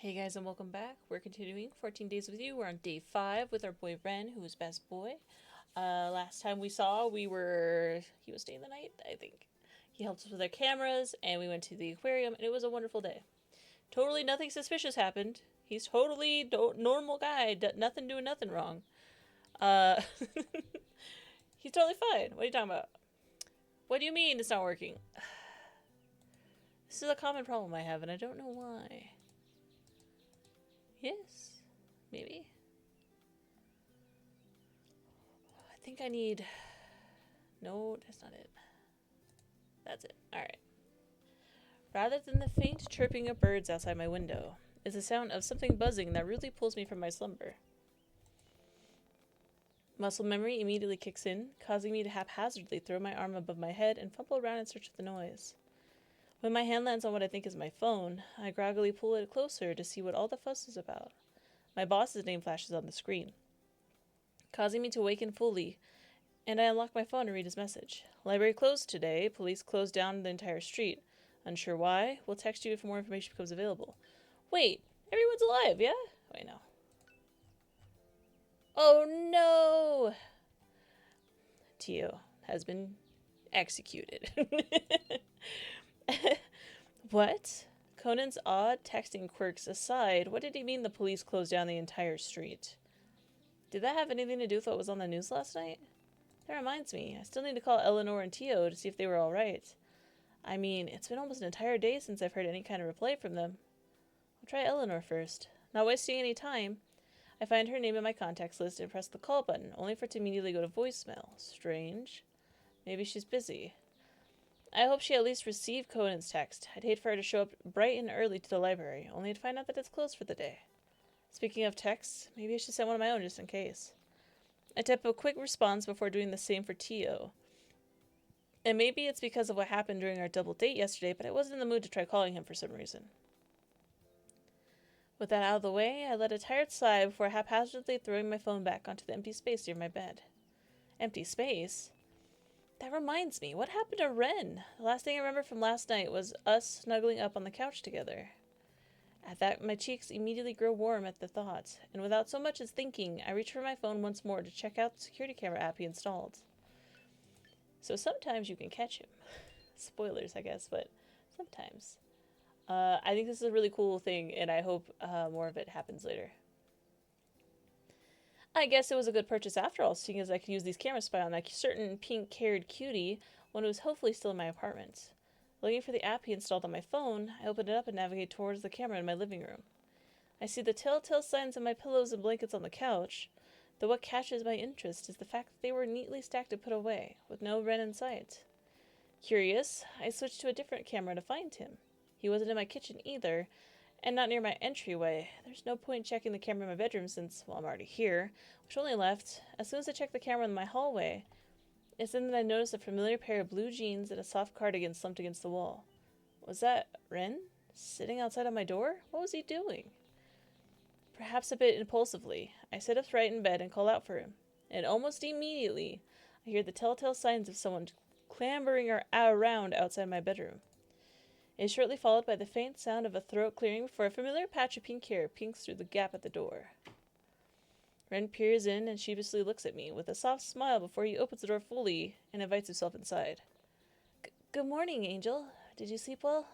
Hey guys, and welcome back. We're continuing 14 Days with You. We're on day 5 with our boy Ren, who is best boy. Last time we saw, he was staying the night, I think. He helped us with our cameras, and we went to the aquarium, and it was a wonderful day. Totally nothing suspicious happened. He's totally normal guy, nothing doing nothing wrong. Uh, he's totally fine. What are you talking about? What do you mean it's not working? This is a common problem I have, and I don't know why. Yes, maybe. I think I need... No, that's not it. That's it. Alright. Rather than the faint chirping of birds outside my window, is the sound of something buzzing that rudely pulls me from my slumber. Muscle memory immediately kicks in, causing me to haphazardly throw my arm above my head and fumble around in search of the noise. When my hand lands on what I think is my phone, I groggily pull it closer to see what all the fuss is about. My boss's name flashes on the screen, causing me to awaken fully, and I unlock my phone to read his message. Library closed today. Police closed down the entire street. Unsure why? We'll text you if more information becomes available. Wait, everyone's alive, yeah? Wait, no. Oh no! Tio has been executed. What? Conan's odd texting quirks aside, what did he mean the police closed down the entire street? Did that have anything to do with what was on the news last night? That reminds me, I still need to call Eleanor and Tio to see if they were alright. I mean, it's been almost an entire day since I've heard any kind of reply from them. I'll try Eleanor first. Not wasting any time, I find her name in my contacts list and press the call button, only for it to immediately go to voicemail. Strange. Maybe she's busy. I hope she at least received Conan's text. I'd hate for her to show up bright and early to the library, only to find out that it's closed for the day. Speaking of texts, maybe I should send one of my own just in case. I type a quick response before doing the same for Tio. And maybe it's because of what happened during our double date yesterday, but I wasn't in the mood to try calling him for some reason. With that out of the way, I let a tired sigh before haphazardly throwing my phone back onto the empty space near my bed. Empty space? That reminds me, what happened to Ren? The last thing I remember from last night was us snuggling up on the couch together. At that, my cheeks immediately grow warm at the thought, and without so much as thinking, I reach for my phone once more to check out the security camera app he installed. So sometimes you can catch him. Spoilers, I guess, but sometimes. I think this is a really cool thing, and I hope more of it happens later. I guess it was a good purchase after all, seeing as I could use these cameras to spy on that certain pink-haired cutie when it was hopefully still in my apartment. Looking for the app he installed on my phone, I open it up and navigate towards the camera in my living room. I see the telltale signs of my pillows and blankets on the couch, though what catches my interest is the fact that they were neatly stacked and put away, with no Ren in sight. Curious, I switched to a different camera to find him. He wasn't in my kitchen either, and not near my entryway. There's no point checking the camera in my bedroom since, well, I'm already here, which only left. As soon as I checked the camera in my hallway, it's then that I noticed a familiar pair of blue jeans and a soft cardigan slumped against the wall. Was that Ren? Sitting outside of my door? What was he doing? Perhaps a bit impulsively, I sit upright in bed and call out for him, and almost immediately, I hear the telltale signs of someone clambering around outside my bedroom. It is shortly followed by the faint sound of a throat clearing before a familiar patch of pink hair pinks through the gap at the door. Ren peers in and sheepishly looks at me with a soft smile before he opens the door fully and invites himself inside. Good morning, Angel. Did you sleep well?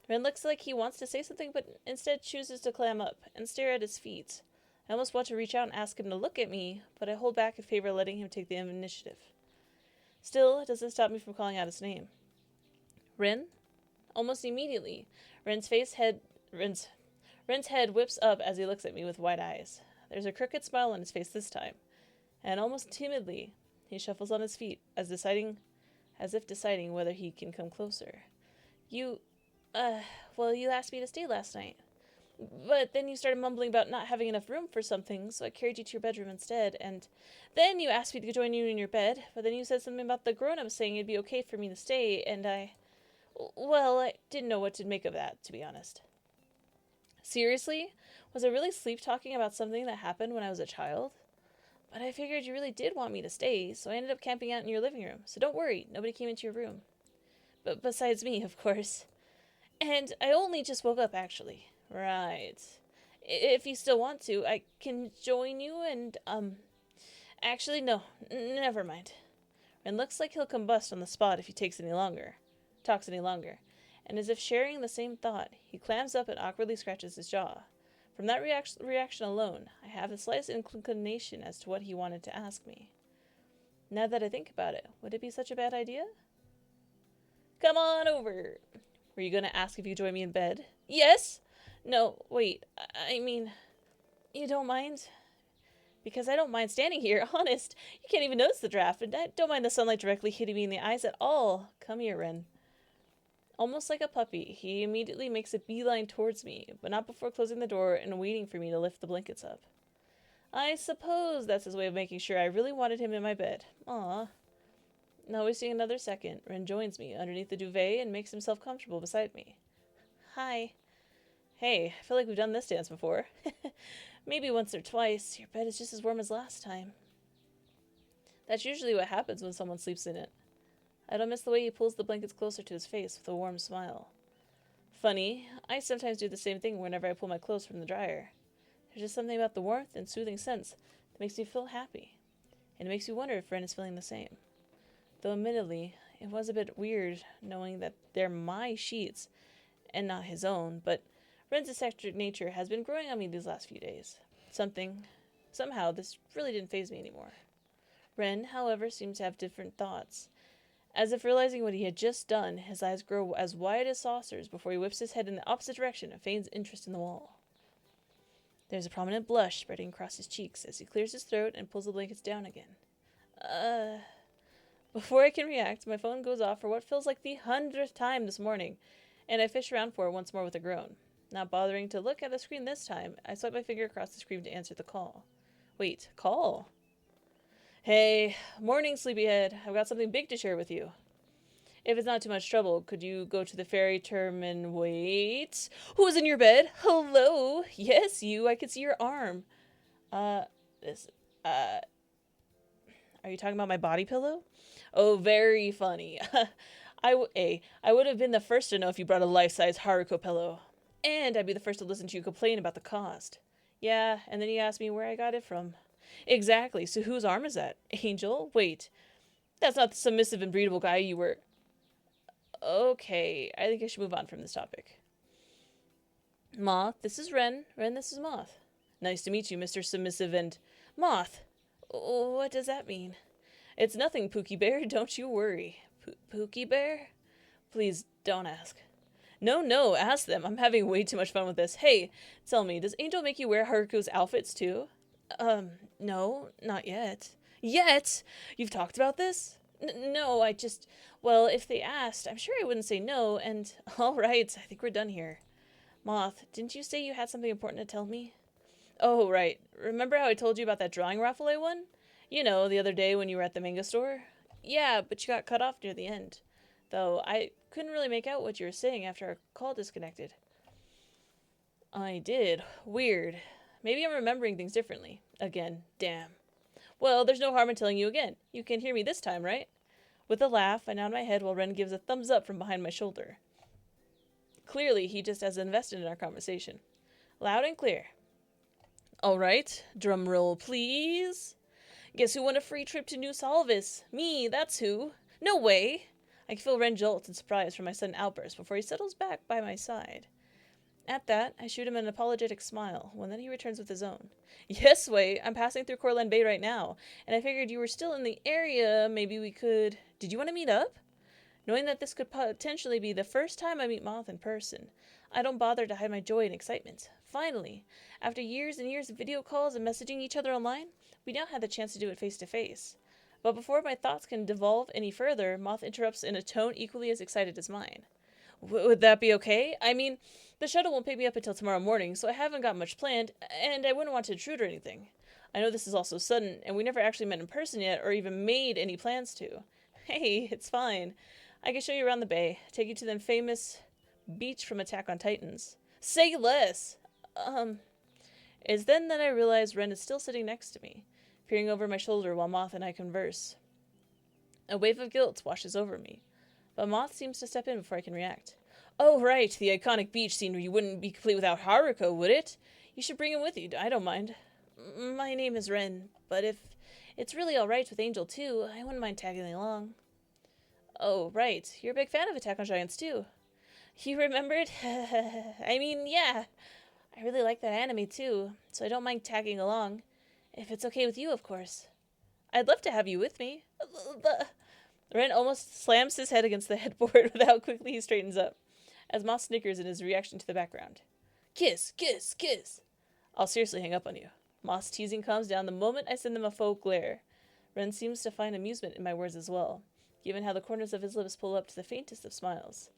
Ren looks like he wants to say something, but instead chooses to clam up and stare at his feet. I almost want to reach out and ask him to look at me, but I hold back in favor of letting him take the initiative. Still, it doesn't stop me from calling out his name. Ren? Almost immediately, Ren's head whips up as he looks at me with wide eyes. There's a crooked smile on his face this time, and almost timidly, he shuffles on his feet, as if deciding whether he can come closer. You asked me to stay last night. But then you started mumbling about not having enough room for something, so I carried you to your bedroom instead, and then you asked me to join you in your bed, but then you said something about the grown-ups saying it'd be okay for me to stay, and I didn't know what to make of that, to be honest. Seriously? Was I really sleep-talking about something that happened when I was a child? But I figured you really did want me to stay, so I ended up camping out in your living room, so don't worry, nobody came into your room. But besides me, of course. And I only just woke up, actually. Right. If you still want to, I can join you and, actually, no. Never mind. And looks like he'll combust on the spot if he talks any longer. And as if sharing the same thought, he clams up and awkwardly scratches his jaw. From that reaction alone, I have the slightest inclination as to what he wanted to ask me. Now that I think about it, would it be such a bad idea? Come on over. Were you going to ask if you join me in bed? Yes? No, wait. I mean, you don't mind? Because I don't mind standing here, honest. You can't even notice the draft, and I don't mind the sunlight directly hitting me in the eyes at all. Come here, Ren. Almost like a puppy, he immediately makes a beeline towards me, but not before closing the door and waiting for me to lift the blankets up. I suppose that's his way of making sure I really wanted him in my bed. Aw. Not wasting another second, Ren joins me underneath the duvet and makes himself comfortable beside me. Hi. Hey, I feel like we've done this dance before. Maybe once or twice. Your bed is just as warm as last time. That's usually what happens when someone sleeps in it. I don't miss the way he pulls the blankets closer to his face with a warm smile. Funny, I sometimes do the same thing whenever I pull my clothes from the dryer. There's just something about the warmth and soothing sense that makes me feel happy. And it makes me wonder if Ren is feeling the same. Though admittedly, it was a bit weird knowing that they're my sheets and not his own, but Ren's eccentric nature has been growing on me these last few days. Somehow, this really didn't faze me anymore. Ren, however, seems to have different thoughts. As if realizing what he had just done, his eyes grow as wide as saucers before he whips his head in the opposite direction and feigns interest in the wall. There's a prominent blush spreading across his cheeks as he clears his throat and pulls the blankets down again. Before I can react, my phone goes off for what feels like the 100th time this morning, and I fish around for it once more with a groan. Not bothering to look at the screen this time, I swipe my finger across the screen to answer the call. Wait, call? Hey, morning, sleepyhead. I've got something big to share with you. If it's not too much trouble, could you go to the ferry term and wait? Who's in your bed? Hello? Yes, you. I can see your arm. Are you talking about my body pillow? Oh, very funny. I would have been the first to know if you brought a life-size Haruko pillow. And I'd be the first to listen to you complain about the cost. Yeah, and then you asked me where I got it from. Exactly, so whose arm is that? Angel? Wait, that's not the submissive and breedable guy you were... Okay, I think I should move on from this topic. Moth, this is Ren. Ren, this is Moth. Nice to meet you, Mr. Submissive and... Moth! What does that mean? It's nothing, Pookie Bear, don't you worry. Pookie Bear? Please, don't ask. No, ask them. I'm having way too much fun with this. Hey, tell me, does Angel make you wear Haruko's outfits too? No, not yet. Yet? You've talked about this? No, well, if they asked, I'm sure I wouldn't say no, and... Alright, I think we're done here. Moth, didn't you say you had something important to tell me? Oh, right. Remember how I told you about that drawing raffle I won? You know, the other day when you were at the manga store? Yeah, but you got cut off near the end. Though I couldn't really make out what you were saying after our call disconnected. I did. Weird. Maybe I'm remembering things differently. Again, damn. Well, there's no harm in telling you again. You can hear me this time, right? With a laugh, I nod my head while Ren gives a thumbs up from behind my shoulder. Clearly, he just has invested in our conversation. Loud and clear. All right, drum roll, please. Guess who won a free trip to New Salvis? Me, that's who. No way. I can feel Ren jolt in surprise from my sudden outburst before he settles back by my side. At that, I shoot him an apologetic smile, when then he returns with his own. Yes, Wei, I'm passing through Corland Bay right now, and I figured you were still in the area, maybe we could... Did you want to meet up? Knowing that this could potentially be the first time I meet Moth in person, I don't bother to hide my joy and excitement. Finally, after years and years of video calls and messaging each other online, we now had the chance to do it face to face. But before my thoughts can devolve any further, Moth interrupts in a tone equally as excited as mine. Would that be okay? I mean, the shuttle won't pick me up until tomorrow morning, so I haven't got much planned, and I wouldn't want to intrude or anything. I know this is also sudden, and we never actually met in person yet, or even made any plans to. Hey, it's fine. I can show you around the bay, take you to the famous beach from Attack on Titans. Say less! It's then that I realize Ren is still sitting next to me, peering over my shoulder while Moth and I converse. A wave of guilt washes over me, but Moth seems to step in before I can react. Oh, right, the iconic beach scene where you wouldn't be complete without Haruko, would it? You should bring him with you, I don't mind. My name is Ren, but if it's really alright with Angel too, I wouldn't mind tagging along. Oh, right, you're a big fan of Attack on Giants too. You remembered? I mean, yeah. I really like that anime too, so I don't mind tagging along. If it's okay with you, of course. I'd love to have you with me. Ren almost slams his head against the headboard with how quickly he straightens up, as Moss snickers in his reaction to the background. Kiss, kiss, kiss. I'll seriously hang up on you. Moss' teasing calms down the moment I send them a faux glare. Ren seems to find amusement in my words as well, given how the corners of his lips pull up to the faintest of smiles.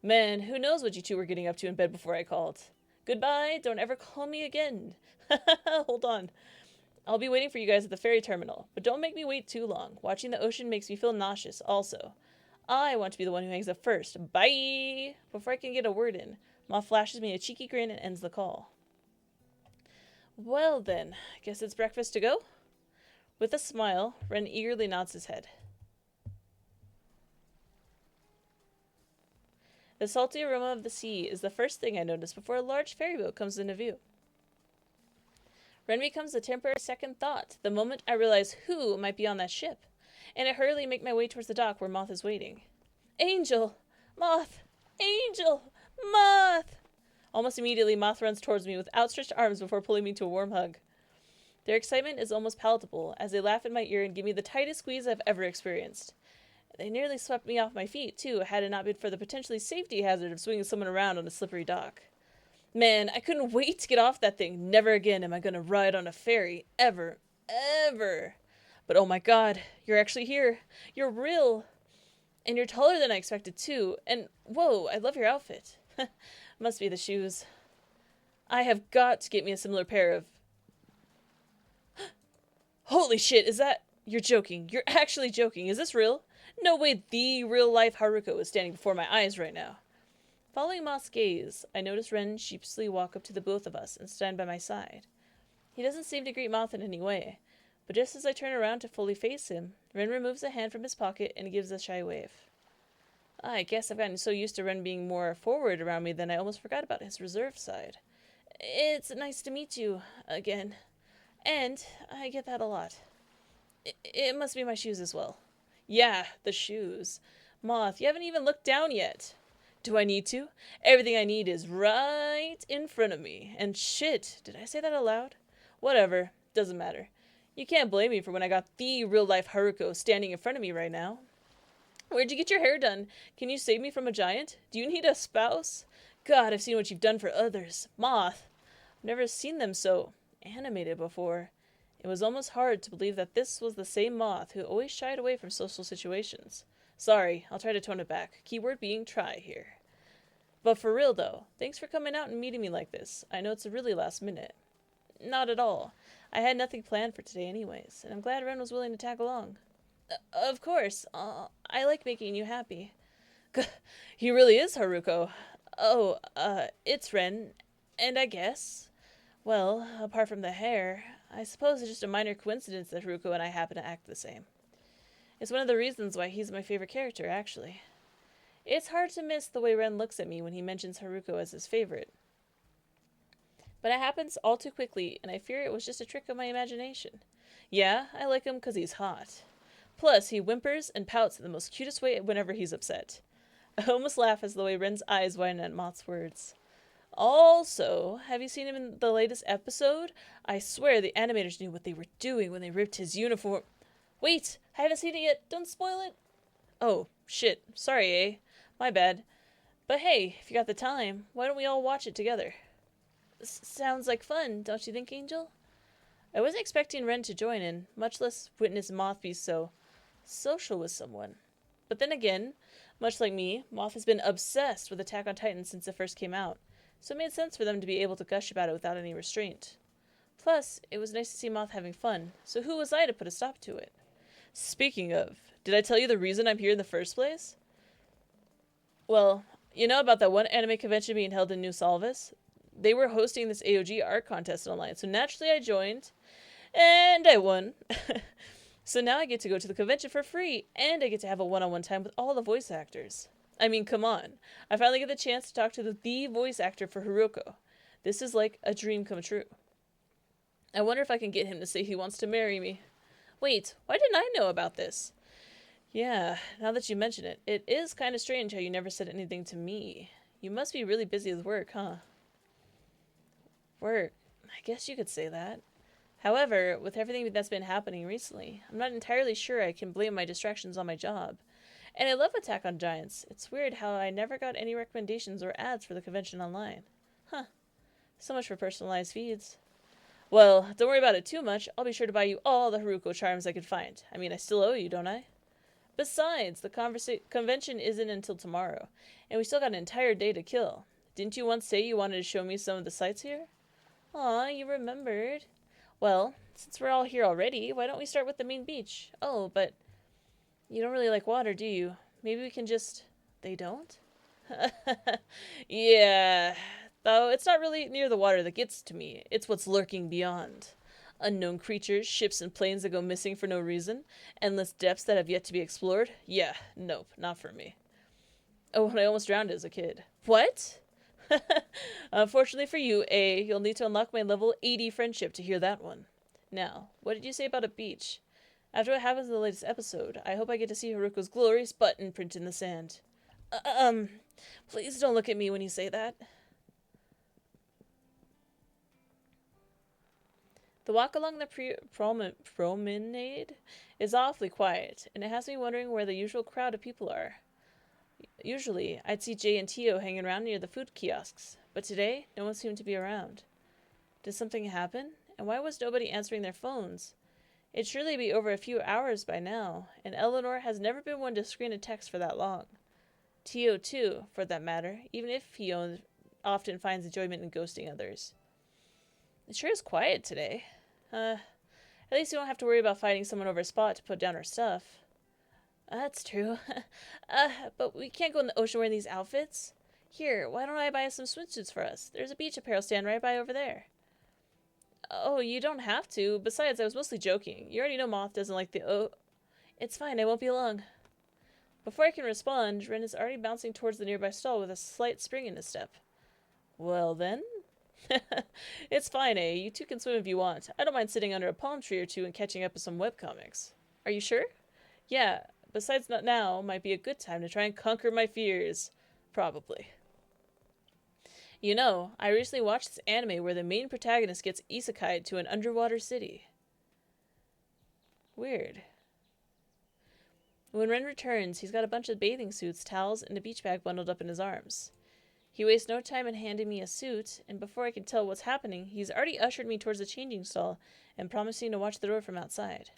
Man, who knows what you two were getting up to in bed before I called. Goodbye, don't ever call me again. Hold on. I'll be waiting for you guys at the ferry terminal, but don't make me wait too long. Watching the ocean makes me feel nauseous also. I want to be the one who hangs up first. Bye! Before I can get a word in, Ma flashes me a cheeky grin and ends the call. Well then, guess it's breakfast to go? With a smile, Ren eagerly nods his head. The salty aroma of the sea is the first thing I notice before a large ferry boat comes into view. Ren becomes a temporary second thought the moment I realize who might be on that ship, and I hurriedly make my way towards the dock where Moth is waiting. Angel! Moth! Angel! Moth! Almost immediately, Moth runs towards me with outstretched arms before pulling me to a warm hug. Their excitement is almost palatable as they laugh in my ear and give me the tightest squeeze I've ever experienced. They nearly swept me off my feet, too, had it not been for the potentially safety hazard of swinging someone around on a slippery dock. Man, I couldn't wait to get off that thing. Never again am I going to ride on a ferry. Ever. Ever. But oh my god, you're actually here. You're real. And you're taller than I expected, too. And, whoa, I love your outfit. Must be the shoes. I have got to get me a similar pair of... Holy shit, is that... You're joking. You're actually joking. Is this real? No way the real-life Haruko is standing before my eyes right now. Following Moth's gaze, I notice Ren sheepishly walk up to the both of us and stand by my side. He doesn't seem to greet Moth in any way, but just as I turn around to fully face him, Ren removes a hand from his pocket and gives a shy wave. I guess I've gotten so used to Ren being more forward around me that I almost forgot about his reserved side. It's nice to meet you again, and I get that a lot. It must be my shoes as well. Yeah, the shoes. Moth, you haven't even looked down yet. Do I need to? Everything I need is right in front of me. And shit, did I say that aloud? Whatever, doesn't matter. You can't blame me for when I got the real-life Haruko standing in front of me right now. Where'd you get your hair done? Can you save me from a giant? Do you need a spouse? God, I've seen what you've done for others. Moth. I've never seen them so animated before. It was almost hard to believe that this was the same Moth who always shied away from social situations. Sorry, I'll try to tone it back. Keyword being try here. But for real though, thanks for coming out and meeting me like this. I know it's a really last minute. Not at all. I had nothing planned for today anyways, and I'm glad Ren was willing to tag along. Of course. I like making you happy. He really is Haruko. Oh, it's Ren, and I guess... Well, apart from the hair, I suppose it's just a minor coincidence that Haruko and I happen to act the same. It's one of the reasons why he's my favorite character, actually. It's hard to miss the way Ren looks at me when he mentions Haruko as his favorite. But it happens all too quickly, and I fear it was just a trick of my imagination. Yeah, I like him because he's hot. Plus, he whimpers and pouts in the most cutest way whenever he's upset. I almost laugh as the way Ren's eyes widen at Moth's words. Also, have you seen him in the latest episode? I swear the animators knew what they were doing when they ripped his uniform. Wait, I haven't seen it yet. Don't spoil it. Oh, shit. Sorry, eh? My bad. But hey, if you got the time, why don't we all watch it together? Sounds like fun, don't you think, Angel? I wasn't expecting Ren to join in, much less witness Moth be so social with someone. But then again, much like me, Moth has been obsessed with Attack on Titan since it first came out, so it made sense for them to be able to gush about it without any restraint. Plus, it was nice to see Moth having fun, so who was I to put a stop to it? Speaking of, did I tell you the reason I'm here in the first place? Well, you know about that one anime convention being held in New Salvis? They were hosting this AOG art contest online, so naturally I joined, and I won. So now I get to go to the convention for free, and I get to have a one-on-one time with all the voice actors. I mean, come on. I finally get the chance to talk to the voice actor for Hiroko. This is like a dream come true. I wonder if I can get him to say he wants to marry me. Wait, why didn't I know about this? Yeah, now that you mention it, it is kind of strange how you never said anything to me. You must be really busy with work, huh? Work. I guess you could say that. However, with everything that's been happening recently, I'm not entirely sure I can blame my distractions on my job. And I love Attack on Giants. It's weird how I never got any recommendations or ads for the convention online. Huh. So much for personalized feeds. Well, don't worry about it too much. I'll be sure to buy you all the Haruko charms I can find. I mean, I still owe you, don't I? Besides, the convention isn't until tomorrow, and we still got an entire day to kill. Didn't you once say you wanted to show me some of the sights here? Aw, you remembered. Well, since we're all here already, why don't we start with the main beach? Oh, but you don't really like water, do you? Maybe we can just... They don't? Yeah, though it's not really near the water that gets to me. It's what's lurking beyond. Unknown creatures, ships and planes that go missing for no reason, endless depths that have yet to be explored. Yeah, nope, not for me. Oh, and I almost drowned as a kid. What? Unfortunately for you, A, you'll need to unlock my level 80 friendship to hear that one. Now, what did you say about a beach? After what happens in the latest episode, I hope I get to see Haruko's glorious butt imprint in the sand. Please don't look at me when you say that. The walk along the promenade is awfully quiet, and it has me wondering where the usual crowd of people are. Usually, I'd see Jay and Tio hanging around near the food kiosks, but today, no one seemed to be around. Did something happen? And why was nobody answering their phones? It'd surely be over a few hours by now, and Eleanor has never been one to screen a text for that long. Tio, too, for that matter, even if he often finds enjoyment in ghosting others. It sure is quiet today. At least we don't have to worry about finding someone over a spot to put down our stuff. That's true. But we can't go in the ocean wearing these outfits. Here, why don't I buy some swimsuits for us? There's a beach apparel stand right by over there. Oh, you don't have to. Besides, I was mostly joking. You already know Moth doesn't like the... Oh, it's fine, I won't be long. Before I can respond, Ren is already bouncing towards the nearby stall with a slight spring in his step. Well then? It's fine, eh? You two can swim if you want. I don't mind sitting under a palm tree or two and catching up with some webcomics. Are you sure? Yeah, besides not now might be a good time to try and conquer my fears. Probably. You know, I recently watched this anime where the main protagonist gets isekai'd to an underwater city. Weird. When Ren returns, he's got a bunch of bathing suits, towels, and a beach bag bundled up in his arms. He wastes no time in handing me a suit, and before I can tell what's happening, he's already ushered me towards the changing stall and promising to watch the door from outside.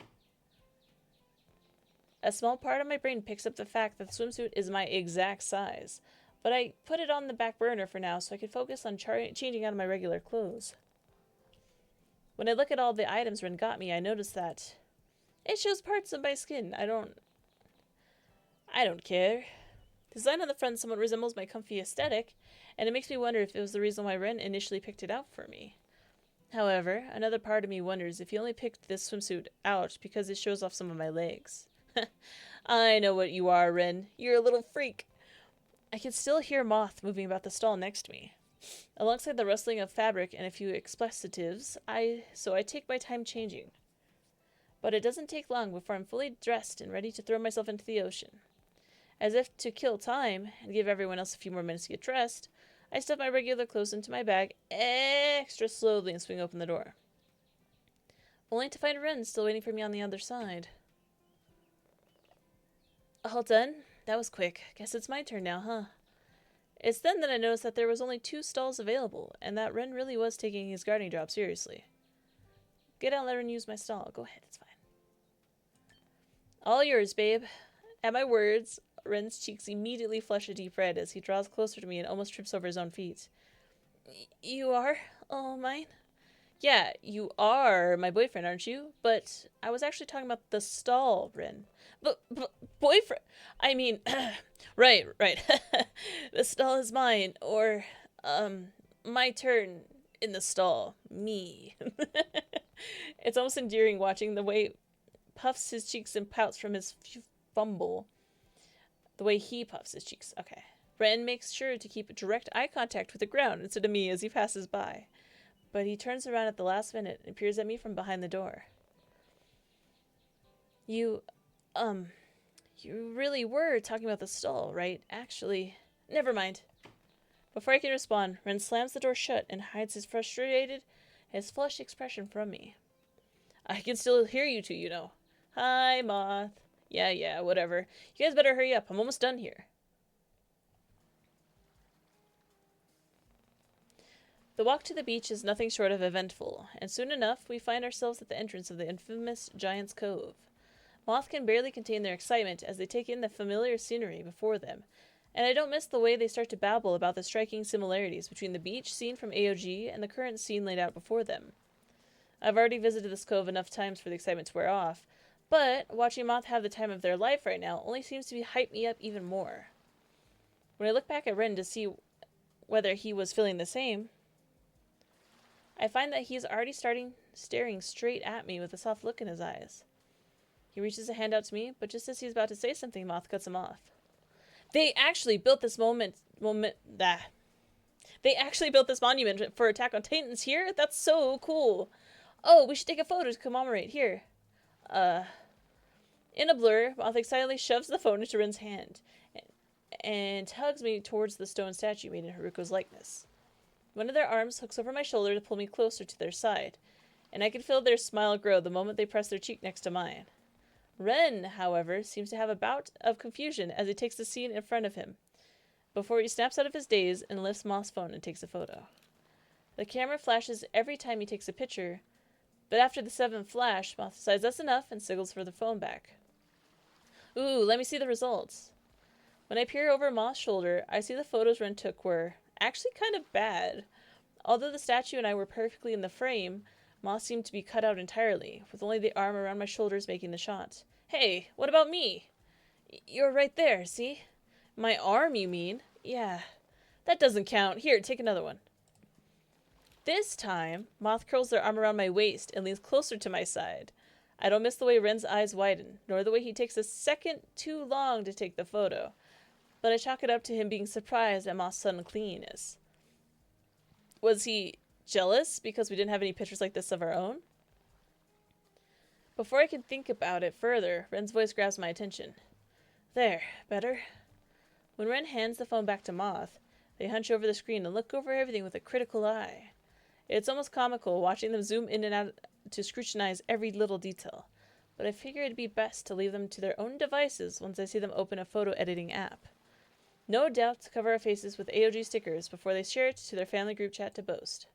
A small part of my brain picks up the fact that the swimsuit is my exact size, but I put it on the back burner for now so I could focus on changing out of my regular clothes. When I look at all the items Ren got me, I notice that it shows parts of my skin. I don't care. The design on the front somewhat resembles my comfy aesthetic, and it makes me wonder if it was the reason why Ren initially picked it out for me. However, another part of me wonders if he only picked this swimsuit out because it shows off some of my legs. I know what you are, Ren. You're a little freak. I can still hear Moth moving about the stall next to me. Alongside the rustling of fabric and a few expletives, so I take my time changing. But it doesn't take long before I'm fully dressed and ready to throw myself into the ocean. As if to kill time and give everyone else a few more minutes to get dressed, I stuff my regular clothes into my bag extra slowly and swing open the door. Only to find Ren still waiting for me on the other side. All done? That was quick. Guess it's my turn now, huh? It's then that I noticed that there was only 2 stalls available, and that Ren really was taking his guarding job seriously. Get out and let Ren use my stall. Go ahead, it's fine. All yours, babe. At my words, Ren's cheeks immediately flush a deep red as he draws closer to me and almost trips over his own feet. You are all mine? Yeah, you are my boyfriend, aren't you? But I was actually talking about the stall, Ren. But boyfriend? I mean, right. The stall is mine, or, my turn in the stall. Me. It's almost endearing watching the way puffs his cheeks and pouts from his fumble. The way he puffs his cheeks. Okay. Ren makes sure to keep direct eye contact with the ground instead of me as he passes by. But he turns around at the last minute and peers at me from behind the door. You really were talking about the stall, right? Actually, never mind. Before I can respond, Ren slams the door shut and hides his flushed expression from me. I can still hear you two, you know. Hi, Moth. Yeah, whatever. You guys better hurry up. I'm almost done here. The walk to the beach is nothing short of eventful, and soon enough we find ourselves at the entrance of the infamous Giant's Cove. Moth can barely contain their excitement as they take in the familiar scenery before them, and I don't miss the way they start to babble about the striking similarities between the beach scene from AOG and the current scene laid out before them. I've already visited this cove enough times for the excitement to wear off, but watching Moth have the time of their life right now only seems to hype me up even more. When I look back at Ren to see whether he was feeling the same, I find that he's already staring straight at me with a soft look in his eyes. He reaches a hand out to me, but just as he's about to say something, Moth cuts him off. They actually built this monument for Attack on Titans here? That's so cool. Oh, we should take a photo to commemorate here. In a blur, Moth excitedly shoves the phone into Ren's hand and tugs me towards the stone statue made in Haruko's likeness. One of their arms hooks over my shoulder to pull me closer to their side, and I can feel their smile grow the moment they press their cheek next to mine. Ren, however, seems to have a bout of confusion as he takes the scene in front of him, before he snaps out of his daze and lifts Moth's phone and takes a photo. The camera flashes every time he takes a picture, but after the 7th flash, Moth decides that's enough and signals for the phone back. Ooh, let me see the results. When I peer over Moth's shoulder, I see the photos Ren took were actually kind of bad. Although the statue and I were perfectly in the frame, Moth seemed to be cut out entirely, with only the arm around my shoulders making the shot. Hey, what about me? You're right there, see? My arm, you mean? Yeah. That doesn't count. Here, take another one. This time, Moth curls their arm around my waist and leans closer to my side. I don't miss the way Ren's eyes widen, nor the way he takes a second too long to take the photo, but I chalk it up to him being surprised at Moth's sudden cleanliness. Was he jealous because we didn't have any pictures like this of our own? Before I can think about it further, Ren's voice grabs my attention. There, better? When Ren hands the phone back to Moth, they hunch over the screen and look over everything with a critical eye. It's almost comical watching them zoom in and out to scrutinize every little detail, but I figure it'd be best to leave them to their own devices once I see them open a photo editing app. No doubt to cover our faces with AOG stickers before they share it to their family group chat to boast.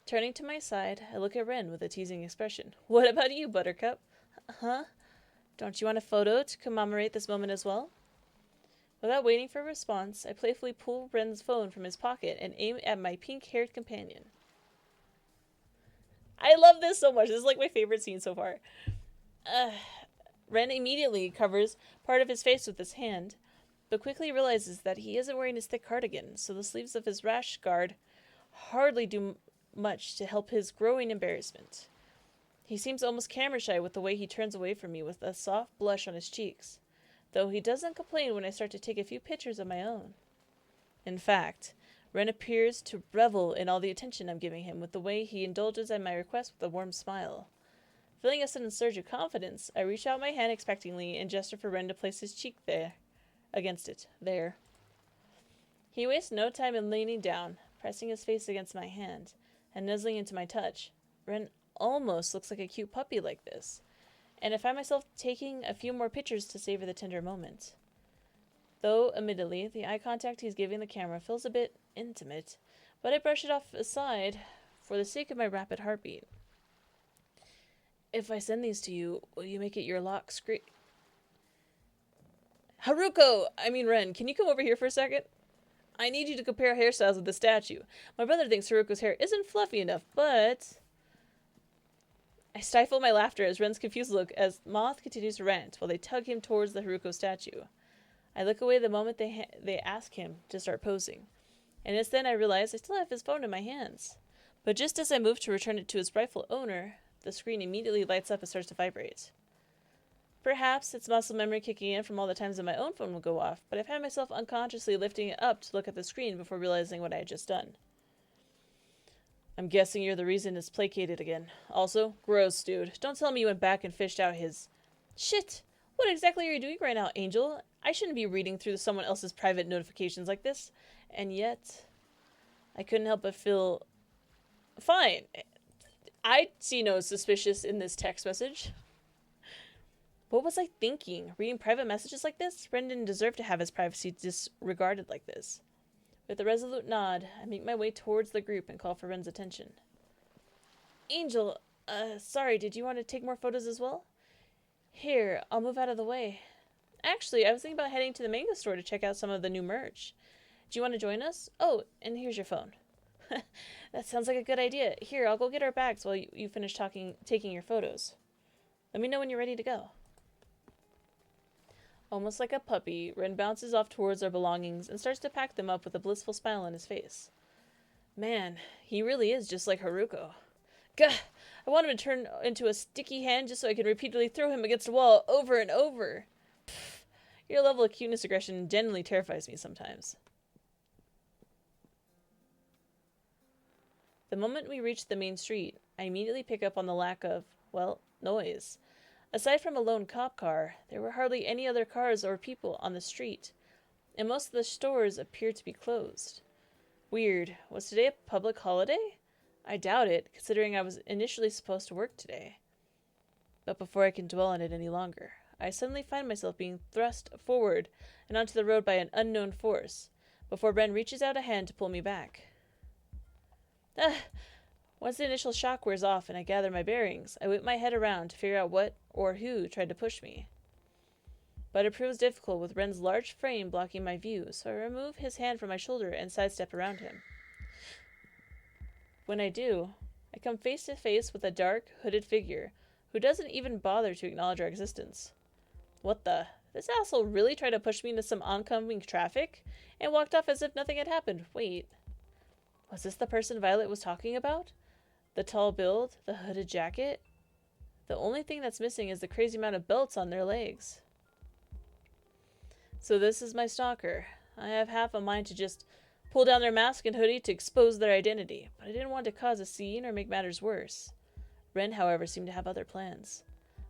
Turning to my side, I look at Ren with a teasing expression. What about you, Buttercup? Huh? Don't you want a photo to commemorate this moment as well? Without waiting for a response, I playfully pull Ren's phone from his pocket and aim at my pink-haired companion. I love this so much. This is like my favorite scene so far. Ren immediately covers part of his face with his hand, but quickly realizes that he isn't wearing his thick cardigan, so the sleeves of his rash guard hardly do much to help his growing embarrassment. He seems almost camera-shy with the way he turns away from me with a soft blush on his cheeks, though he doesn't complain when I start to take a few pictures of my own. In fact, Ren appears to revel in all the attention I'm giving him with the way he indulges at my request with a warm smile. Feeling a sudden surge of confidence, I reach out my hand expectantly and gesture for Ren to place his cheek against it. There. He wastes no time in leaning down, pressing his face against my hand, and nuzzling into my touch. Ren almost looks like a cute puppy like this, and I find myself taking a few more pictures to savor the tender moment. Though, admittedly, the eye contact he's giving the camera feels a bit intimate, but I brush it off aside for the sake of my rapid heartbeat. If I send these to you, will you make it your lock screen? Ren, can you come over here for a second? I need you to compare hairstyles with the statue. My brother thinks Haruko's hair isn't fluffy enough, but... I stifle my laughter as Ren's confused look as Moth continues to rant while they tug him towards the Haruko statue. I look away the moment they ask him to start posing, and it's then I realize I still have his phone in my hands. But just as I move to return it to its rightful owner, the screen immediately lights up and starts to vibrate. Perhaps it's muscle memory kicking in from all the times that my own phone would go off, but I found myself unconsciously lifting it up to look at the screen before realizing what I had just done. I'm guessing you're the reason it's placated again. Also, gross, dude. Don't tell me you went back and fished out his... Shit! What exactly are you doing right now, Angel? I shouldn't be reading through someone else's private notifications like this. And yet... I couldn't help but feel... Fine. I see no suspicious in this text message. What was I thinking? Reading private messages like this? Bren didn't deserve to have his privacy disregarded like this. With a resolute nod, I make my way towards the group and call for Ren's attention. Angel, sorry, did you want to take more photos as well? Here, I'll move out of the way. Actually, I was thinking about heading to the manga store to check out some of the new merch. Do you want to join us? Oh, and here's your phone. That sounds like a good idea. Here, I'll go get our bags while you finish taking your photos. Let me know when you're ready to go. Almost like a puppy, Ren bounces off towards our belongings and starts to pack them up with a blissful smile on his face. Man, he really is just like Haruko. Gah! I want him to turn into a sticky hand just so I can repeatedly throw him against a wall over and over. Pfft, your level of cuteness aggression genuinely terrifies me sometimes. The moment we reach the main street, I immediately pick up on the lack of, well, noise. Aside from a lone cop car, there were hardly any other cars or people on the street, and most of the stores appeared to be closed. Weird. Was today a public holiday? I doubt it, considering I was initially supposed to work today. But before I can dwell on it any longer, I suddenly find myself being thrust forward and onto the road by an unknown force, before Bren reaches out a hand to pull me back. Once the initial shock wears off and I gather my bearings, I whip my head around to figure out what or who tried to push me. But it proves difficult with Ren's large frame blocking my view, so I remove his hand from my shoulder and sidestep around him. When I do, I come face to face with a dark, hooded figure who doesn't even bother to acknowledge our existence. What the? This asshole really tried to push me into some oncoming traffic and walked off as if nothing had happened. Wait. Was this the person Violet was talking about? The tall build, the hooded jacket? The only thing that's missing is the crazy amount of belts on their legs. So this is my stalker. I have half a mind to just pull down their mask and hoodie to expose their identity, but I didn't want to cause a scene or make matters worse. Ren, however, seemed to have other plans.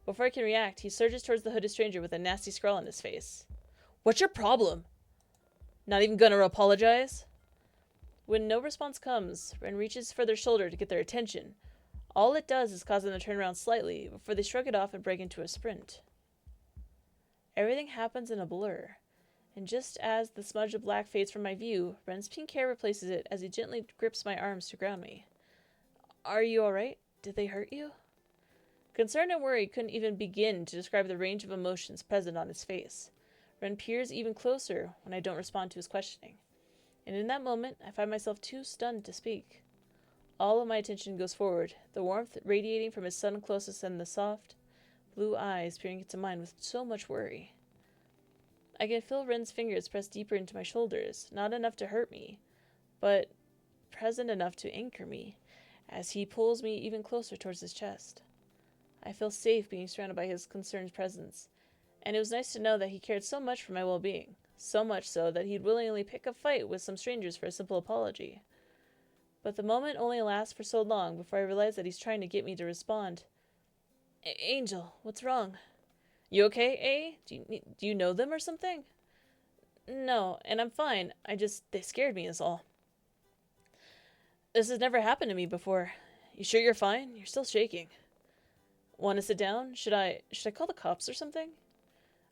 Before I can react, he surges towards the hooded stranger with a nasty scrawl on his face. What's your problem? Not even gonna apologize? When no response comes, Ren reaches for their shoulder to get their attention. All it does is cause them to turn around slightly before they shrug it off and break into a sprint. Everything happens in a blur, and just as the smudge of black fades from my view, Ren's pink hair replaces it as he gently grips my arms to ground me. Are you alright? Did they hurt you? Concern and worry couldn't even begin to describe the range of emotions present on his face. Ren peers even closer when I don't respond to his questioning. And in that moment, I find myself too stunned to speak. All of my attention goes forward, the warmth radiating from his sudden closeness and the soft, blue eyes peering into mine with so much worry. I can feel Ren's fingers press deeper into my shoulders, not enough to hurt me, but present enough to anchor me, as he pulls me even closer towards his chest. I feel safe being surrounded by his concerned presence, and it was nice to know that he cared so much for my well-being. So much so that he'd willingly pick a fight with some strangers for a simple apology. But the moment only lasts for so long before I realize that he's trying to get me to respond. Angel, what's wrong? You okay, eh? Do you know them or something? No, and I'm fine. They scared me is all. This has never happened to me before. You sure you're fine? You're still shaking. Want to sit down? Should I call the cops or something?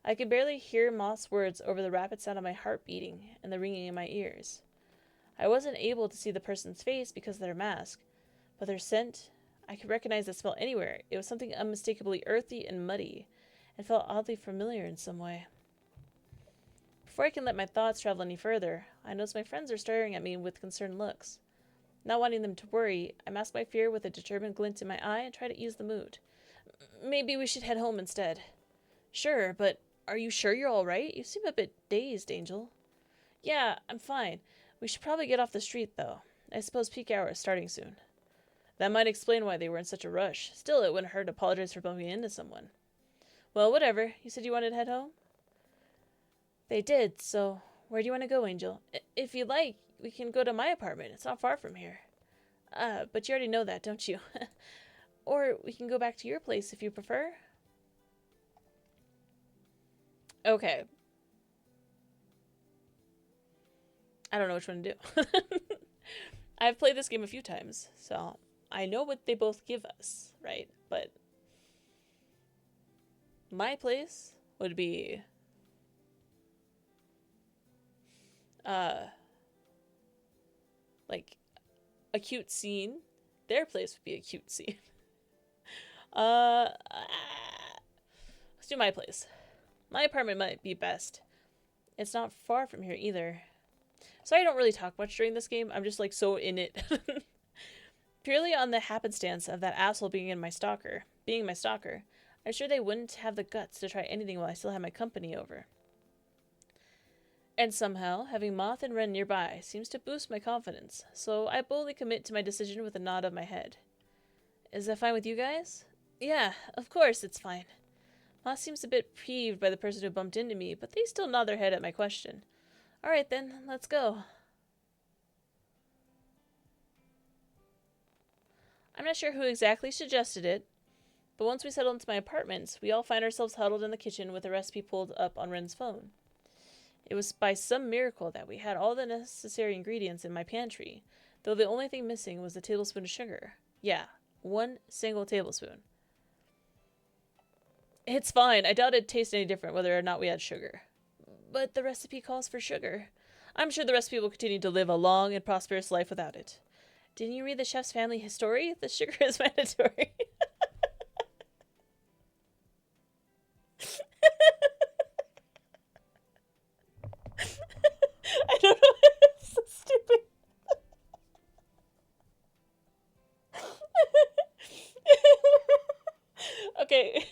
I could barely hear Moth's words over the rapid sound of my heart beating and the ringing in my ears. I wasn't able to see the person's face because of their mask, but their scent, I could recognize the smell anywhere. It was something unmistakably earthy and muddy, and felt oddly familiar in some way. Before I can let my thoughts travel any further, I notice my friends are staring at me with concerned looks. Not wanting them to worry, I mask my fear with a determined glint in my eye and try to ease the mood. Maybe we should head home instead. Sure, but are you sure you're all right? You seem a bit dazed, Angel. Yeah, I'm fine. We should probably get off the street, though. I suppose peak hour is starting soon. That might explain why they were in such a rush. Still, it wouldn't hurt to apologize for bumping into someone. Well, whatever. You said you wanted to head home? They did, so where do you want to go, Angel? If you like, we can go to my apartment. It's not far from here. But you already know that, don't you? Or we can go back to your place if you prefer. Okay. I don't know which one to do. I've played this game a few times, so I know what they both give us, right? But my place would be like a cute scene. Their place would be a cute scene. Let's do my place. My apartment might be best. It's not far from here either. Sorry I don't really talk much during this game. I'm just like so in it. Purely on the happenstance of that asshole being my stalker, I'm sure they wouldn't have the guts to try anything while I still have my company over. And somehow, having Moth and Ren nearby seems to boost my confidence, so I boldly commit to my decision with a nod of my head. Is that fine with you guys? Yeah, of course it's fine. Moth seems a bit peeved by the person who bumped into me, but they still nod their head at my question. Alright then, let's go. I'm not sure who exactly suggested it, but once we settle into my apartments, we all find ourselves huddled in the kitchen with a recipe pulled up on Ren's phone. It was by some miracle that we had all the necessary ingredients in my pantry, though the only thing missing was a tablespoon of sugar. Yeah, 1 single tablespoon. It's fine. I doubt it'd taste any different whether or not we had sugar. But the recipe calls for sugar. I'm sure the recipe will continue to live a long and prosperous life without it. Didn't you read the chef's family history? The sugar is mandatory. I don't know. It's so stupid. Okay.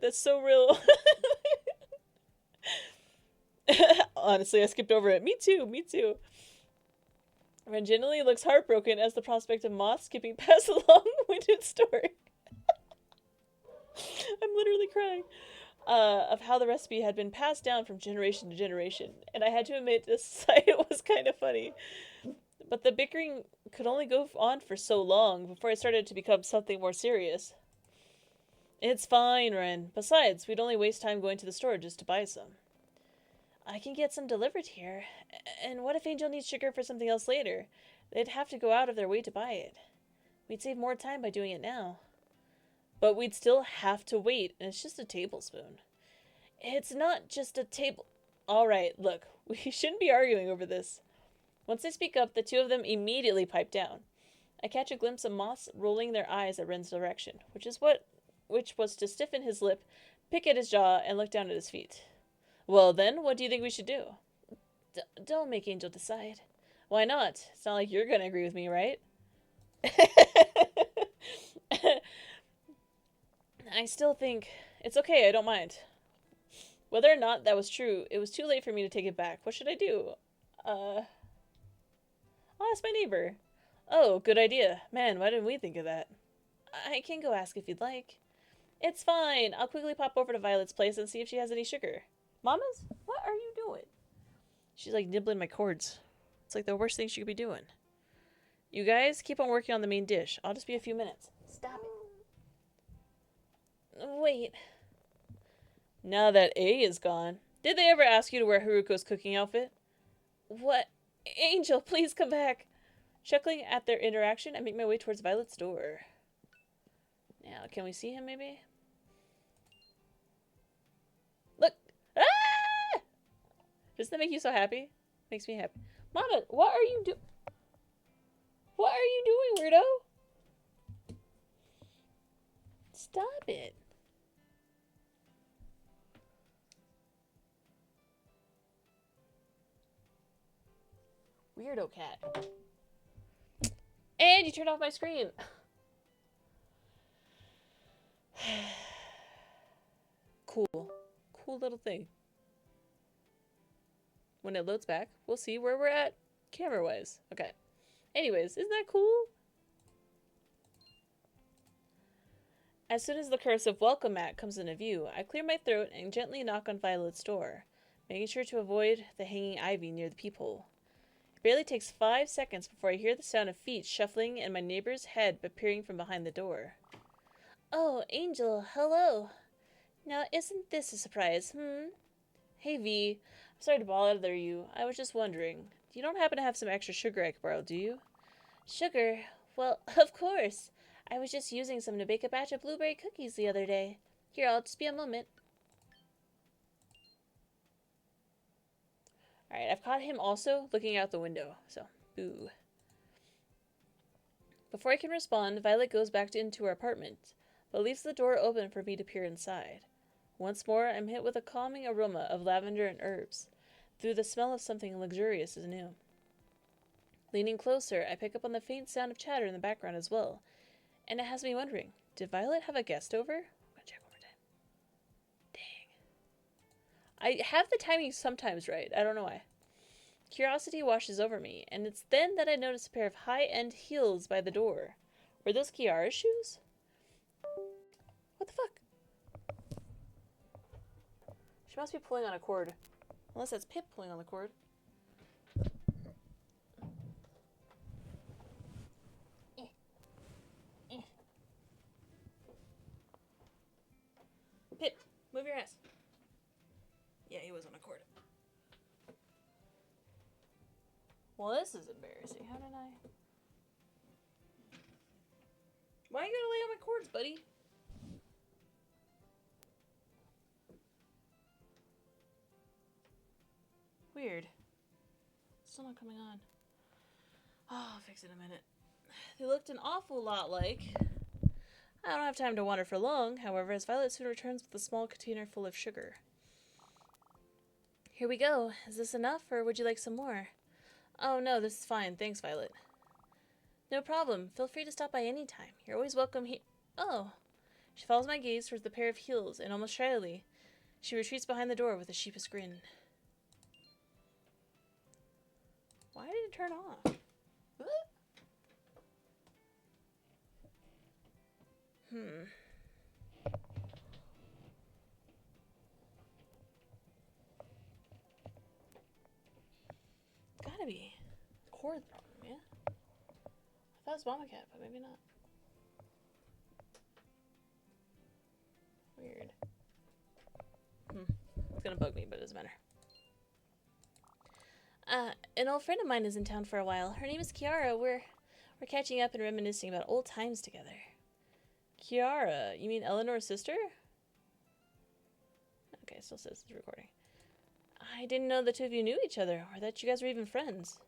That's so real. Honestly, I skipped over it. Me too. Ren genuinely looks heartbroken as the prospect of Moth skipping past the long-winded story. I'm literally crying. Of how the recipe had been passed down from generation to generation, and I had to admit this sight was kind of funny. But the bickering could only go on for so long before it started to become something more serious. It's fine, Ren. Besides, we'd only waste time going to the store just to buy some. I can get some delivered here. And what if Angel needs sugar for something else later? They'd have to go out of their way to buy it. We'd save more time by doing it now. But we'd still have to wait, and it's just a tablespoon. It's not just a table... Alright, look, we shouldn't be arguing over this. Once they speak up, the two of them immediately pipe down. I catch a glimpse of Moss rolling their eyes at Ren's direction, which was to stiffen his lip, pick at his jaw, and look down at his feet. Well then, what do you think we should do? Don't make Angel decide. Why not? It's not like you're gonna agree with me, right? I still think... It's okay, I don't mind. Whether or not that was true, it was too late for me to take it back. What should I do? I'll ask my neighbor. Oh, good idea. Man, why didn't we think of that? I can go ask if you'd like. It's fine. I'll quickly pop over to Violet's place and see if she has any sugar. Mamas, what are you doing? She's like nibbling my cords. It's like the worst thing she could be doing. You guys, keep on working on the main dish. I'll just be a few minutes. Stop it. Wait. Now that A is gone, did they ever ask you to wear Haruko's cooking outfit? What? Angel, please come back. Chuckling at their interaction, I make my way towards Violet's door. Now, can we see him maybe? Look! Ah! Doesn't that make you so happy? Makes me happy. Mama, what are you doing? What are you doing, weirdo? Stop it. Weirdo cat. And you turned off my screen. Cool. Cool little thing. When it loads back, we'll see where we're at camera-wise. Okay. Anyways, isn't that cool? As soon as the cursive welcome mat comes into view, I clear my throat and gently knock on Violet's door, making sure to avoid the hanging ivy near the peephole. It barely takes 5 seconds before I hear the sound of feet shuffling and my neighbor's head appearing from behind the door. Oh, Angel, hello. Now, isn't this a surprise, Hey, V. I'm sorry to bother you. I was just wondering. You don't happen to have some extra sugar I could borrow, do you? Sugar? Well, of course. I was just using some to bake a batch of blueberry cookies the other day. Here, I'll just be a moment. Alright, I've caught him also looking out the window, so boo. Before I can respond, Violet goes back into her apartment, but leaves the door open for me to peer inside. Once more, I'm hit with a calming aroma of lavender and herbs, through the smell of something luxurious as new. Leaning closer, I pick up on the faint sound of chatter in the background as well, and it has me wondering, did Violet have a guest over? I'm gonna check one more time. Dang. I have the timing sometimes right, I don't know why. Curiosity washes over me, and it's then that I notice a pair of high-end heels by the door. Were those Kiara's shoes? What the fuck? She must be pulling on a cord. Unless that's Pip pulling on the cord. Pip, move your ass. Yeah, he was on a cord. Well, this is embarrassing. How did I... Why you gotta lay on my cords, buddy? Weird. Still not coming on. Oh, I'll fix it in a minute. They looked an awful lot like... I don't have time to wander for long, however, as Violet soon returns with a small container full of sugar. Here we go. Is this enough, or would you like some more? Oh, no, this is fine. Thanks, Violet. No problem. Feel free to stop by any time. You're always welcome here. Oh. She follows my gaze towards the pair of heels, and almost shyly, she retreats behind the door with a sheepish grin. Why did it turn off? What? Gotta be. Cord problem, yeah? I thought it was Mama Cat, but maybe not. Weird. It's gonna bug me, but it doesn't matter. An old friend of mine is in town for a while. Her name is Kiara. We're catching up and reminiscing about old times together. Kiara? You mean Eleanor's sister? Okay, it still says it's recording. I didn't know the two of you knew each other, or that you guys were even friends.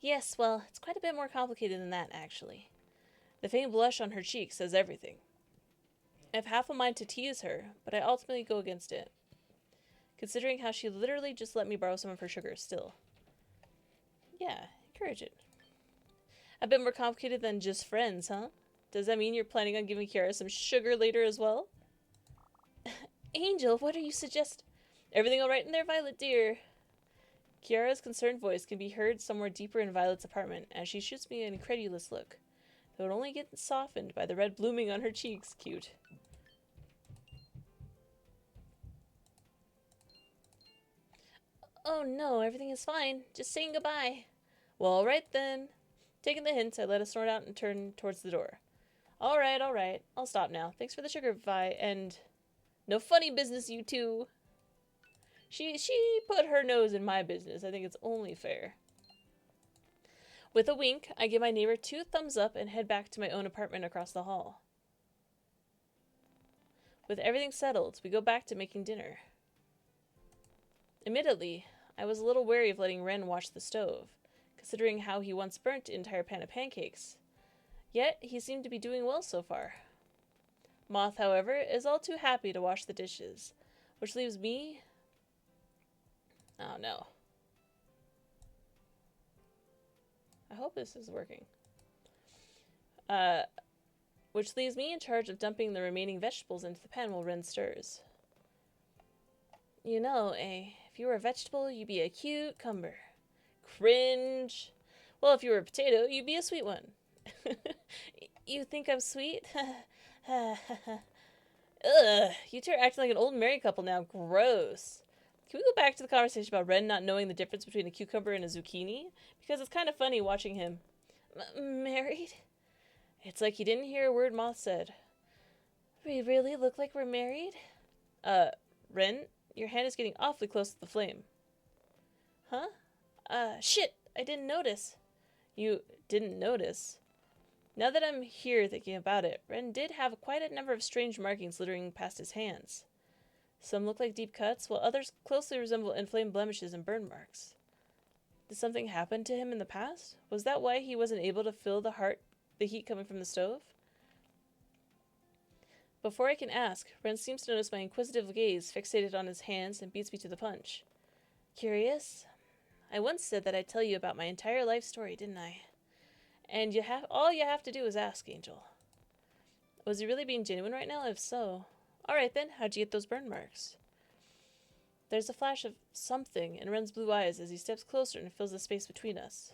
Yes, well, it's quite a bit more complicated than that, actually. The faint blush on her cheek says everything. I have half a mind to tease her, but I ultimately go against it, considering how she literally just let me borrow some of her sugar still. Yeah, encourage it. A bit more complicated than just friends, huh? Does that mean you're planning on giving Kiara some sugar later as well? Angel, what are you suggesting? Everything all right in there, Violet, dear? Kiara's concerned voice can be heard somewhere deeper in Violet's apartment as she shoots me an incredulous look, though it only gets softened by the red blooming on her cheeks. Cute. Oh no, everything is fine. Just saying goodbye. Well, alright then. Taking the hint, I let a snort out and turn towards the door. Alright. I'll stop now. Thanks for the sugar, Vi, and... No funny business, you two. She put her nose in my business. I think it's only fair. With a wink, I give my neighbor 2 thumbs up and head back to my own apartment across the hall. With everything settled, we go back to making dinner. Admittedly, I was a little wary of letting Ren watch the stove, considering how he once burnt an entire pan of pancakes. Yet, he seemed to be doing well so far. Moth, however, is all too happy to wash the dishes, which leaves me... Oh no. I hope this is working. Which leaves me in charge of dumping the remaining vegetables into the pan while Ren stirs. You know, if you were a vegetable, you'd be a cucumber. Cringe. Well, if you were a potato, you'd be a sweet one. You think I'm sweet? Ugh, you two are acting like an old married couple now. Gross. Can we go back to the conversation about Ren not knowing the difference between a cucumber and a zucchini? Because it's kind of funny watching him. Married? It's like he didn't hear a word Moth said. We really look like we're married? Uh, Ren, your hand is getting awfully close to the flame. Huh? Shit! I didn't notice. You didn't notice? Now that I'm here thinking about it, Ren did have quite a number of strange markings littering past his hands. Some look like deep cuts, while others closely resemble inflamed blemishes and burn marks. Did something happen to him in the past? Was that why he wasn't able to feel the heat coming from the stove? Before I can ask, Ren seems to notice my inquisitive gaze fixated on his hands and beats me to the punch. Curious? I once said that I'd tell you about my entire life story, didn't I? And all you have to do is ask, Angel. Was he really being genuine right now? If so. Alright then, how'd you get those burn marks? There's a flash of something in Ren's blue eyes as he steps closer and fills the space between us.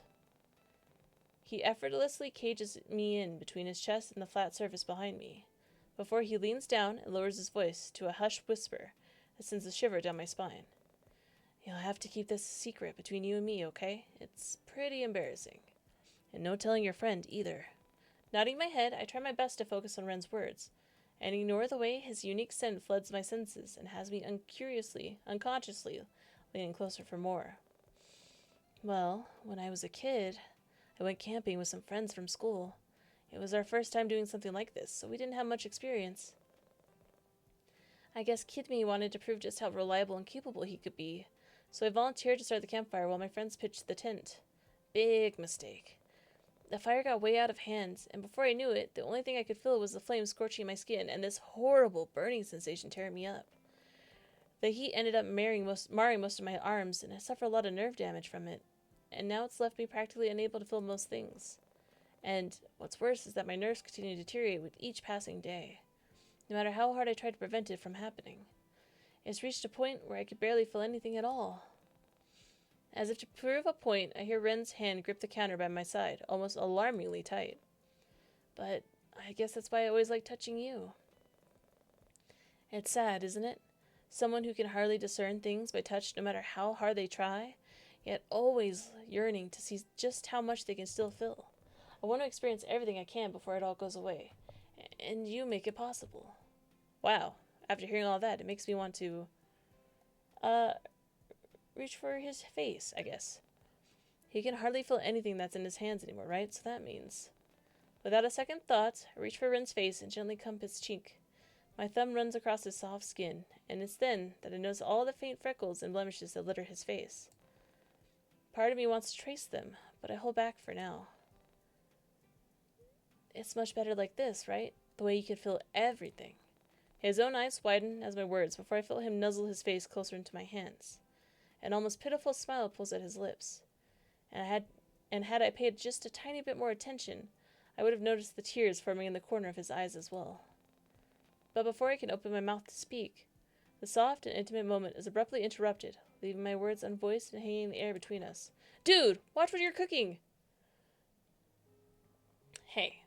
He effortlessly cages me in between his chest and the flat surface behind me, before he leans down and lowers his voice to a hushed whisper that sends a shiver down my spine. You'll have to keep this a secret between you and me, okay? It's pretty embarrassing. And no telling your friend, either. Nodding my head, I try my best to focus on Ren's words, and ignore the way his unique scent floods my senses and has me unconsciously, leaning closer for more. Well, when I was a kid, I went camping with some friends from school. It was our first time doing something like this, so we didn't have much experience. I guess Kid Me wanted to prove just how reliable and capable he could be, so I volunteered to start the campfire while my friends pitched the tent. Big mistake. The fire got way out of hand, and before I knew it, the only thing I could feel was the flames scorching my skin and this horrible burning sensation tearing me up. The heat ended up marring most of my arms, and I suffered a lot of nerve damage from it, and now it's left me practically unable to feel most things. And what's worse is that my nerves continue to deteriorate with each passing day, no matter how hard I try to prevent it from happening. It's reached a point where I could barely feel anything at all. As if to prove a point, I hear Ren's hand grip the counter by my side, almost alarmingly tight. But I guess that's why I always like touching you. It's sad, isn't it? Someone who can hardly discern things by touch no matter how hard they try, yet always yearning to see just how much they can still feel. I want to experience everything I can before it all goes away. And you make it possible. Wow, after hearing all that, it makes me want to, reach for his face, I guess. He can hardly feel anything that's in his hands anymore, right? So that means... Without a second thought, I reach for Ren's face and gently comb his cheek. My thumb runs across his soft skin, and it's then that I notice all the faint freckles and blemishes that litter his face. Part of me wants to trace them, but I hold back for now. It's much better like this, right? The way you can feel everything. His own eyes widen as my words before I feel him nuzzle his face closer into my hands. An almost pitiful smile pulls at his lips. And had I paid just a tiny bit more attention, I would have noticed the tears forming in the corner of his eyes as well. But before I can open my mouth to speak, the soft and intimate moment is abruptly interrupted, leaving my words unvoiced and hanging in the air between us. Dude, watch what you're cooking! Hey.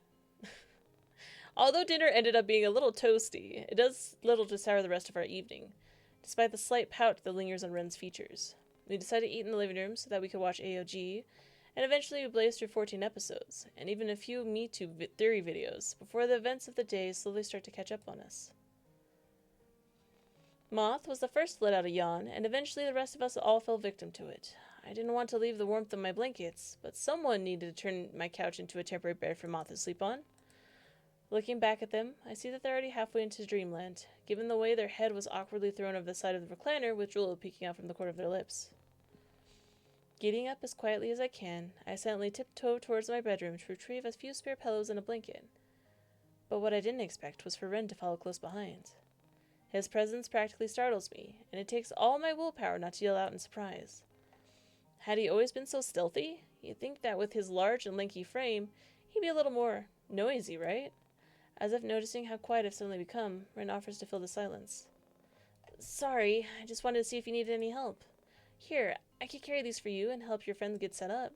Although dinner ended up being a little toasty, it does little to sour the rest of our evening, despite the slight pout that lingers on Ren's features. We decided to eat in the living room so that we could watch AOG, and eventually we blazed through 14 episodes, and even a few Me Too theory videos, before the events of the day slowly start to catch up on us. Moth was the first to let out a yawn, and eventually the rest of us all fell victim to it. I didn't want to leave the warmth of my blankets, but someone needed to turn my couch into a temporary bed for Moth to sleep on. Looking back at them, I see that they're already halfway into dreamland, given the way their head was awkwardly thrown over the side of the recliner with drool peeking out from the corner of their lips. Getting up as quietly as I can, I silently tiptoe towards my bedroom to retrieve a few spare pillows and a blanket. But what I didn't expect was for Ren to follow close behind. His presence practically startles me, and it takes all my willpower not to yell out in surprise. Had he always been so stealthy? You'd think that with his large and lanky frame, he'd be a little more noisy, right? As if noticing how quiet I've suddenly become, Ren offers to fill the silence. Sorry, I just wanted to see if you needed any help. Here, I could carry these for you and help your friends get set up.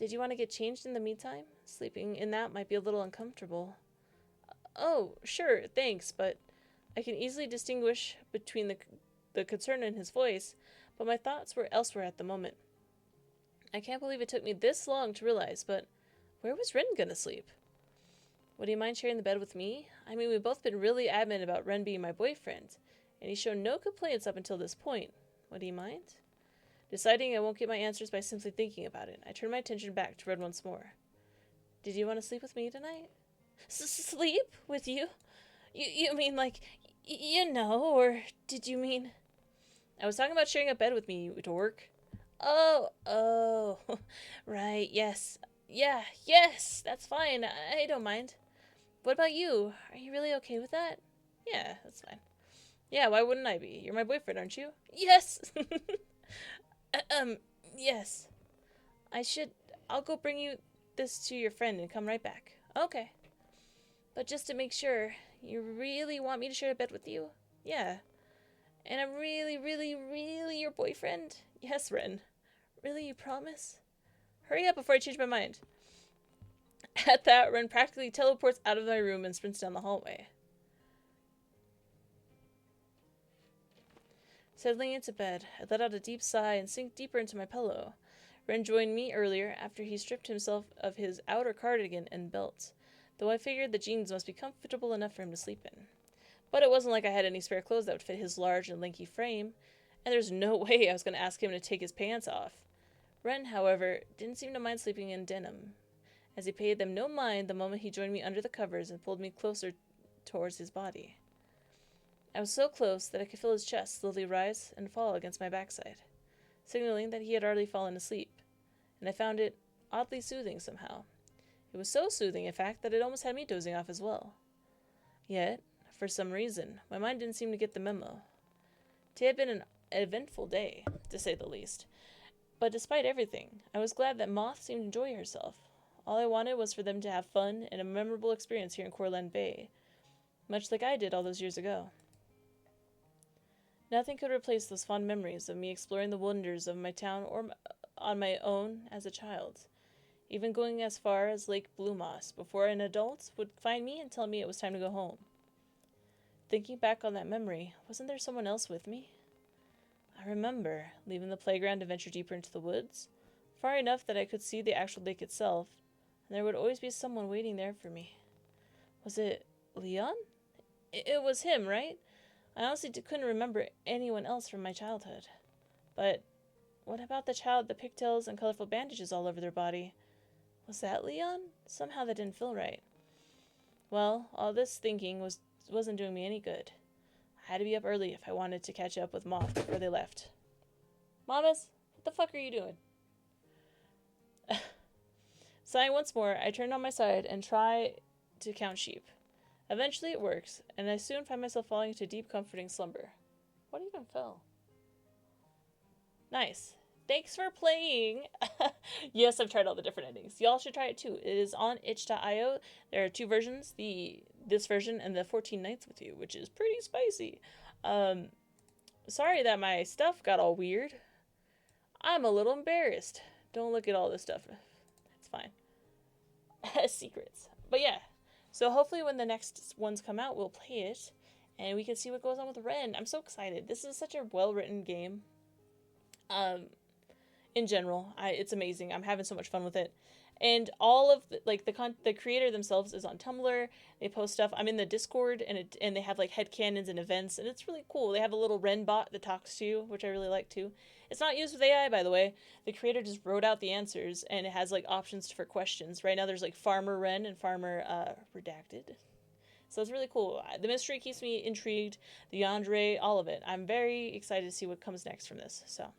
Did you want to get changed in the meantime? Sleeping in that might be a little uncomfortable. Oh, sure, thanks, but I can easily distinguish between the concern in his voice, but my thoughts were elsewhere at the moment. I can't believe it took me this long to realize, but where was Ren gonna sleep? Would he mind sharing the bed with me? I mean, we've both been really adamant about Ren being my boyfriend, and he's shown no complaints up until this point. Would he mind? Deciding I won't get my answers by simply thinking about it, I turn my attention back to Ren once more. Did you want to sleep with me tonight? Sleep? With you? You mean like, or did you mean... I was talking about sharing a bed with me, you dork. Oh, right, yes. Yeah, yes, that's fine, I don't mind. What about you? Are you really okay with that? Yeah, that's fine. Yeah, why wouldn't I be? You're my boyfriend, aren't you? Yes! Yes. I'll go bring you this to your friend and come right back. Okay. But just to make sure, you really want me to share a bed with you? Yeah. And I'm really, really, really your boyfriend? Yes, Ren. Really, you promise? Hurry up before I change my mind. At that, Ren practically teleports out of my room and sprints down the hallway. Settling into bed, I let out a deep sigh and sink deeper into my pillow. Ren joined me earlier after he stripped himself of his outer cardigan and belt, though I figured the jeans must be comfortable enough for him to sleep in. But it wasn't like I had any spare clothes that would fit his large and lanky frame, and there's no way I was going to ask him to take his pants off. Ren, however, didn't seem to mind sleeping in denim, as he paid them no mind the moment he joined me under the covers and pulled me closer towards his body. I was so close that I could feel his chest slowly rise and fall against my backside, signaling that he had already fallen asleep, and I found it oddly soothing somehow. It was so soothing, in fact, that it almost had me dozing off as well. Yet, for some reason, my mind didn't seem to get the memo. Today had been an eventful day, to say the least, but despite everything, I was glad that Moth seemed to enjoy herself. All I wanted was for them to have fun and a memorable experience here in Corland Bay, much like I did all those years ago. Nothing could replace those fond memories of me exploring the wonders of my town or on my own as a child, even going as far as Lake Blue Moss before an adult would find me and tell me it was time to go home. Thinking back on that memory, wasn't there someone else with me? I remember leaving the playground to venture deeper into the woods, far enough that I could see the actual lake itself, and there would always be someone waiting there for me. Was it Leon? It was him, right? I honestly couldn't remember anyone else from my childhood. But what about the child with the pigtails and colorful bandages all over their body? Was that Leon? Somehow that didn't feel right. Well, all this thinking wasn't doing me any good. I had to be up early if I wanted to catch up with Moth before they left. Mamas, what the fuck are you doing? Sighing once more, I turn on my side and try to count sheep. Eventually it works, and I soon find myself falling into deep, comforting slumber. What even fell? Nice. Thanks for playing. Yes, I've tried all the different endings. Y'all should try it too. It is on itch.io. There are two versions, this version and the 14 Nights with You, which is pretty spicy. Sorry that my stuff got all weird. I'm a little embarrassed. Don't look at all this stuff. It's fine. Secrets. But yeah. So hopefully when the next ones come out, we'll play it, and we can see what goes on with Ren. I'm so excited. This is such a well-written game. In general, it's amazing. I'm having so much fun with it. And all of the creator themselves is on Tumblr. They post stuff. I'm in the Discord, and they have like headcanons and events, and it's really cool. They have a little Ren bot that talks to you, which I really like too. It's not used with AI, by the way. The creator just wrote out the answers, and it has like options for questions. Right now, there's like Farmer Ren and Farmer Redacted. So it's really cool. The mystery keeps me intrigued. The yandere, all of it. I'm very excited to see what comes next from this. So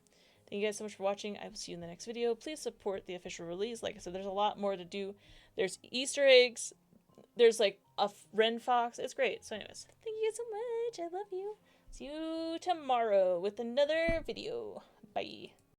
thank you guys so much for watching. I will see you in the next video. Please support the official release. Like I said, there's a lot more to do. There's Easter eggs. There's like a Ren Fox. It's great. So anyways, thank you guys so much. I love you. See you tomorrow with another video. Bye.